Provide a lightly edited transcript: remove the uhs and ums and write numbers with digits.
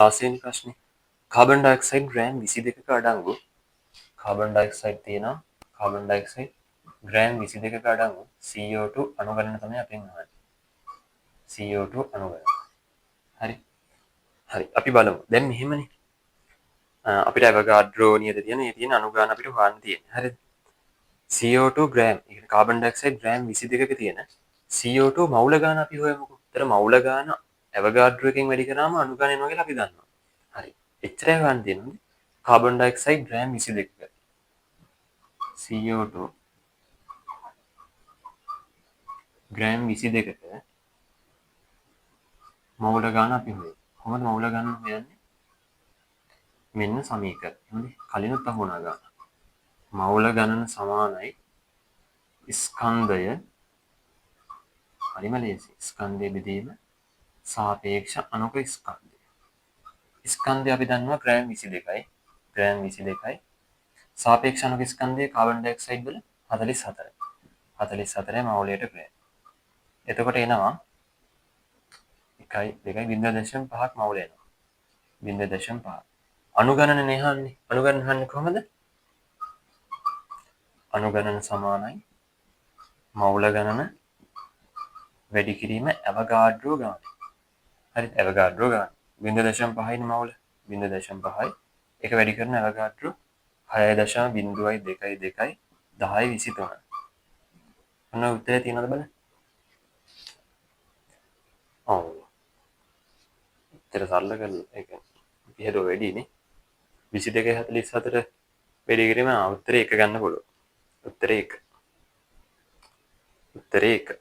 ආසෙන් ප්‍රශ්නේ carbon dioxide gram 22ක අඩංගු carbon dioxide තියෙනවා කාබන් ඩයොක්සයිඩ් ග්‍රෑම් 22ක අඩංගු CO2 අණු ගණන තමයි අපෙන් අහන්නේ CO2 අණු ගණන හරි හරි අපි බලමු දැන් මෙහෙමනේ අපිට අවගාඩ්‍රෝ නියත තියෙන ඒ තියෙන අණු ගණන අපිට හොයන්න තියෙන්නේ හරිද CO2 ග්‍රෑම් ඒ කියන්නේ කාබන් ඩයොක්සයිඩ් ග්‍රෑම් 22ක තියෙන CO2 මවුල ගාන අපි හොයමුකෝ. ඒතර මවුල ගාන අවගාඩ්‍රෝ එකෙන් වැඩි කරාම අණු ගාන එනවා කියලා අපි දන්නවා. හරි. එච්චරයි හොයන්න තියෙන්නේ. කාබන් ඩයොක්සයිඩ් ග්‍රෑම් 22ක CO2 ග්‍රෑම් 22ක මවුල ගාන අපි හොයමු. කොහොමද මවුල ගාන හොයන්නේ? මෙන්න සමීකරණය. හරි. කලිනුත් අහුණා ගාන. මවුල ගණන සමානයි ස්කන්ධය හරිම ලේසි. ස්කන්ධය බෙදීම සාපේක්ෂ අණුක ස්කන්ධය. ස්කන්ධය අපි දන්නවා ග්‍රෑම් 22යි. ග්‍රෑම් 22යි. සාපේක්ෂ අණුක ස්කන්ධයේ කාබන් ඩයොක්සයිඩ් වල 44යි. 44යි මවුලයට ග්‍රෑම්. එතකොට එනවා 1 2 0.5ක් මවුල එනවා. 0.5. අණු ගණන නෙහන්නේ. අණු ගණන හන්නේ කොහමද? අණු ගණන සමානයි මවුල ගණන වැඩි කිරීම අවගාඩ්‍රෝ ගාන. හරි අවගාඩ්‍රෝ ගාන. 0.5යි මවුල. 0.5යි. ඒක වැඩි කරන අවගාඩ්‍රෝ 6.0222 1023. ඔන්න උත්තරය තියෙනවද බලන්න. ඔව්. උත්තර සරල කරලා ඒ කියන්නේ පිටේට වැඩිනේ. 22.44 වැඩි කිරීම උත්තරේ 1 ගන්න පුළුවන්. උත්තරේ 1. උත්තරේ 1.